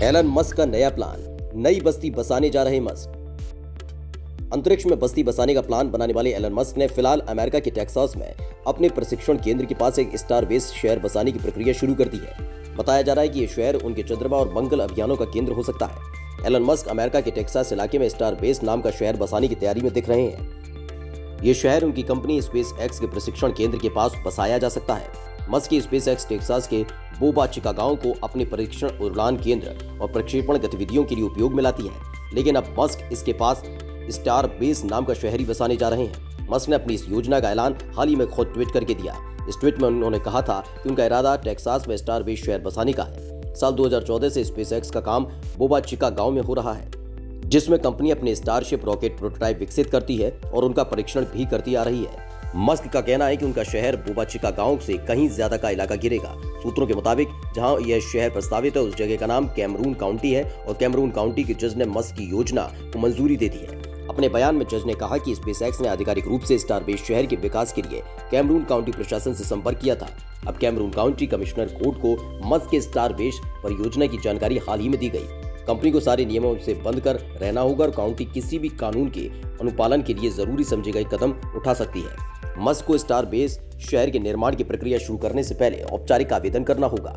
Elon Musk का नया plan, नई बस्ती बसाने जा रहे मस्क। अंतरिक्ष में बस्ती बसाने का प्लान बनाने वाले एलन मस्क ने फिलहाल अमेरिका के टेक्सास में अपने प्रशिक्षण केंद्र के पास एक स्टार बेस शहर बसाने की प्रक्रिया शुरू कर दी है। बताया जा रहा है कि यह शहर उनके चंद्रमा और मंगल अभियानों का केंद्र हो सकता है। एलन मस्क अमेरिका के टेक्सास इलाके में स्टार बेस नाम का शहर बसाने की तैयारी में दिख रहे हैं। ये शहर उनकी कंपनी स्पेस एक्स के प्रशिक्षण केंद्र के पास बसाया जा सकता है। मस्क की स्पेस एक्स टेक्सास के बोबा चिका गांव को अपने परीक्षण उड़ान केंद्र और प्रक्षेपण गतिविधियों के लिए उपयोग में लाती है, लेकिन अब मस्क इसके पास स्टार बेस नाम का शहर ही बसाने जा रहे हैं। मस्क ने अपनी इस योजना का ऐलान हाल ही में खुद ट्वीट करके दिया। इस ट्वीट में उन्होंने कहा था कि उनका इरादा टेक्सास में स्टार बेस शहर बसाने का है। साल 2014 से स्पेस एक्स का काम बोबा चिका गांव में हो रहा है, जिसमें कंपनी अपने स्टारशिप रॉकेट प्रोटोटाइप विकसित करती है और उनका परीक्षण भी करती आ रही है। मस्क का कहना है कि उनका शहर बोबा चिका गांव से कहीं ज्यादा का इलाका गिरेगा। सूत्रों के मुताबिक जहां यह शहर प्रस्तावित है उस जगह का नाम कैमरून काउंटी है और कैमरून काउंटी के जज ने मस्क की योजना को मंजूरी दे दी है। अपने बयान में जज ने कहा कि स्पेसएक्स ने आधिकारिक रूप से स्टार बेस शहर के विकास के लिए कैमरून काउंटी प्रशासन से संपर्क किया था। अब कैमरून काउंटी कमिश्नर कोर्ट को मस्क के स्टार बेस परियोजना की जानकारी हाल ही में दी गई। कंपनी को सारे नियमों से बंद कर रहना होगा और काउंटी किसी भी कानून के अनुपालन के लिए जरूरी समझे गए कदम उठा सकती है। मस्क को स्टार बेस शहर के निर्माण की प्रक्रिया शुरू करने से पहले औपचारिक आवेदन करना होगा।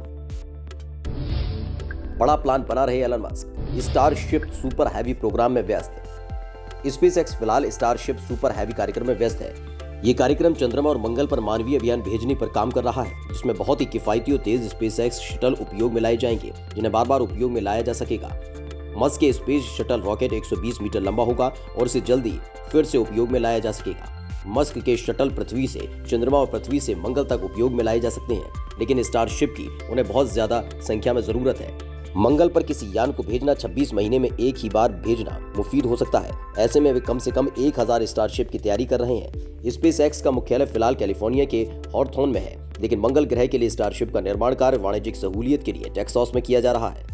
बड़ा प्लान बना रहे Elon Musk, Starship super heavy program में व्यस्त। स्पेसएक्स फिलहाल स्टारशिप सुपर हैवी कार्यक्रम में व्यस्त है। ये कार्यक्रम चंद्रमा और मंगल पर मानवीय अभियान भेजने पर काम कर रहा है, जिसमें बहुत ही किफायती और तेज स्पेसएक्स शटल उपयोग में लाए जाएंगे, जिन्हें बार बार उपयोग में लाया जा सकेगा। मस्क के स्पेस शटल रॉकेट 120 मीटर लंबा होगा और इसे जल्दी फिर से उपयोग में लाया जा सकेगा। मस्क के शटल पृथ्वी से चंद्रमा और पृथ्वी से मंगल तक उपयोग में लाए जा सकते हैं, लेकिन स्टारशिप की उन्हें बहुत ज्यादा संख्या में जरूरत है। मंगल पर किसी यान को भेजना 26 महीने में एक ही बार भेजना मुफीद हो सकता है। ऐसे में वे कम से कम 1000 स्टारशिप की तैयारी कर रहे हैं। स्पेस एक्स का मुख्यालय फिलहाल कैलिफोर्निया के हॉर्थोर्न में है, लेकिन मंगल ग्रह के लिए स्टारशिप का निर्माण कार्य वाणिज्यिक सहूलियत के लिए टेक्सास में किया जा रहा है।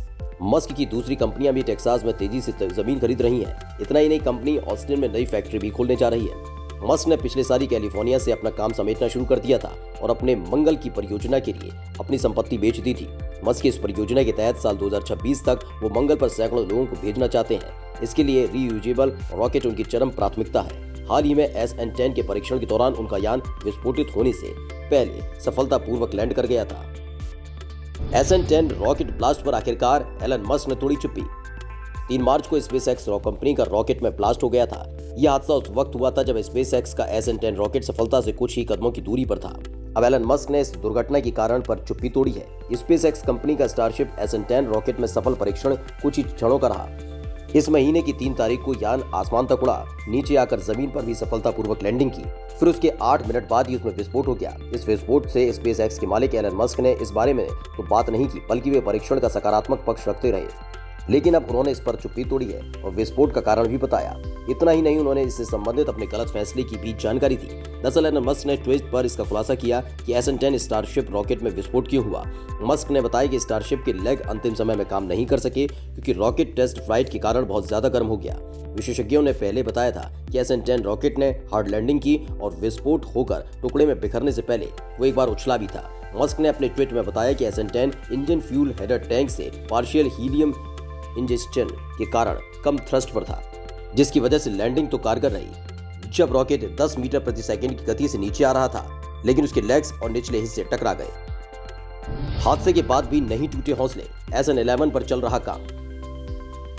मस्क की दूसरी कंपनियां भी टेक्सास में तेजी से जमीन खरीद रही हैं। इतना ही नहीं, कंपनी ऑस्टिन में नई फैक्ट्री भी खोलने जा रही है। मस्क ने पिछले साल ही कैलिफोर्निया से अपना काम समेटना शुरू कर दिया था और अपने मंगल की परियोजना के लिए अपनी संपत्ति बेच दी थी। मस्क की इस परियोजना के तहत साल 2026 तक वो मंगल पर सैकड़ों लोगों को भेजना चाहते हैं। इसके लिए रीयूजेबल रॉकेट उनकी चरम प्राथमिकता है। हाल ही में SN10 के परीक्षण के दौरान उनका यान विस्फोटित होने से पहले सफलतापूर्वक लैंड कर गया था। SN10 रॉकेट ब्लास्ट पर आखिरकार एलन मस्क ने तोड़ी चुप्पी। 3 मार्च को स्पेसएक्स कंपनी का रॉकेट में ब्लास्ट हो गया था। यह हादसा उस वक्त हुआ था जब स्पेसएक्स का SN10 रॉकेट सफलता से कुछ ही कदमों की दूरी पर था। अब एलन मस्क ने इस दुर्घटना के कारण पर चुप्पी तोड़ी है। स्पेसएक्स कंपनी का स्टारशिप SN10 रॉकेट में सफल परीक्षण कुछ ही क्षणों का रहा। इस महीने की 3 तारीख को यान आसमान तक उड़ा, नीचे आकर जमीन पर भी सफलतापूर्वक लैंडिंग की। फिर उसके 8 मिनट बाद ही उसमें विस्फोट हो गया। इस विस्फोट से स्पेसएक्स के मालिक एलन मस्क ने इस बारे में तो बात नहीं की, बल्कि वे परीक्षण का सकारात्मक पक्ष रखते रहे। लेकिन अब उन्होंने इस पर चुप्पी तोड़ी है और विस्फोट का कारण भी बताया। इतना ही नहीं, उन्होंने इससे संबंधित अपने गलत फैसले की भी जानकारी दी। दरअसल एलन मस्क ने ट्वीट पर इसका खुलासा किया कि SN10 स्टारशिप रॉकेट में विस्फोट क्यों हुआ। मस्क ने बताया कि स्टारशिप के लेग अंतिम समय में काम नहीं कर सके क्योंकि रॉकेट टेस्ट फ्लाइट के कारण बहुत ज्यादा गर्म हो गया। विशेषज्ञों ने पहले बताया था कि SN10 रॉकेट ने हार्ड लैंडिंग की और विस्फोट होकर टुकड़े में बिखरने से पहले वो एक बार उछला भी था। मस्क ने अपने ट्वीट में बताया कि SN10 engine fuel header tank से पार्शियल हीलियम इंजेक्शन के कारण कम थ्रस्ट पर था, जिसकी वजह से लैंडिंग तो कारगर रही। जब रॉकेट 10 मीटर प्रति सेकंड की गति से नीचे आ रहा था, लेकिन उसके लेग्स और निचले हिस्से टकरा गए। हादसे के बाद भी नहीं टूटे हौसले, SN11 पर चल रहा काम।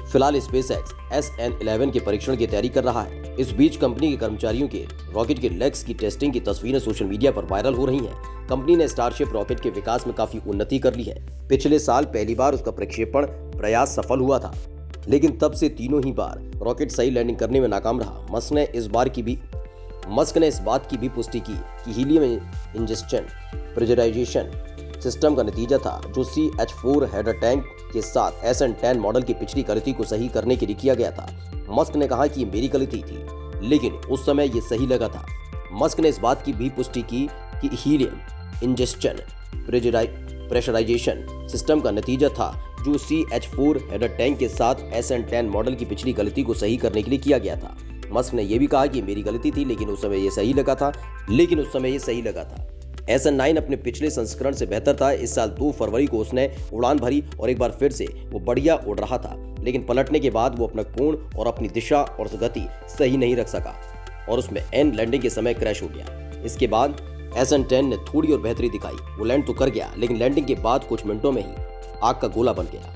फिलहाल स्पेसएक्स SN11 के परीक्षण की तैयारी कर रहा है। इस बीच कंपनी के कर्मचारियों के रॉकेट के लेग्स की टेस्टिंग की तस्वीरें सोशल मीडिया पर वायरल हो रही हैं। कंपनी ने स्टारशिप रॉकेट के विकास में काफी उन्नति कर ली है। पिछले साल पहली बार उसका प्रक्षेपण प्रयास सफल हुआ था, लेकिन तब से तीनों ही बार रॉकेट सही लैंडिंग करने में नाकाम रहा। मस्क ने इस बात की भी पुष्टि की कि हीलियम इंजेक्शन प्रेशराइजेशन सिस्टम का नतीजा था, जो CH4 हेडर टैंक के साथ SN10 मॉडल की पिछली गलती को सही करने के लिए किया गया था। मस्क ने कहा कि ये मेरी गलती थी, लेकिन उस समय ये सही लगा था। मस्क ने इस बात की भी पुष्टि की कि हीलियम इंजेक्शन प्रेशराइजेशन सिस्टम का नतीजा था, जो CH4 हेडर टैंक के साथ SN10 मॉडल की पिछली गलती को सही करने के लिए किया गया था। मस्क ने यह भी कहा कि मेरी गलती थी, लेकिन उस समय यह सही लगा था। SN9 अपने पिछले संस्करण से बेहतर था। इस साल 2 फरवरी को उसने उड़ान भरी और एक बार फिर से वो बढ़िया उड़ रहा था, लेकिन पलटने के बाद वो अपना कोण और अपनी दिशा और गति सही नहीं रख सका और उसमें एंड लैंडिंग के समय क्रैश हो गया। इसके बाद SN10 ने थोड़ी और बेहतरी दिखाई। वो लैंड तो कर गया, लेकिन लैंडिंग के बाद कुछ मिनटों में ही आग का गोला बन गया।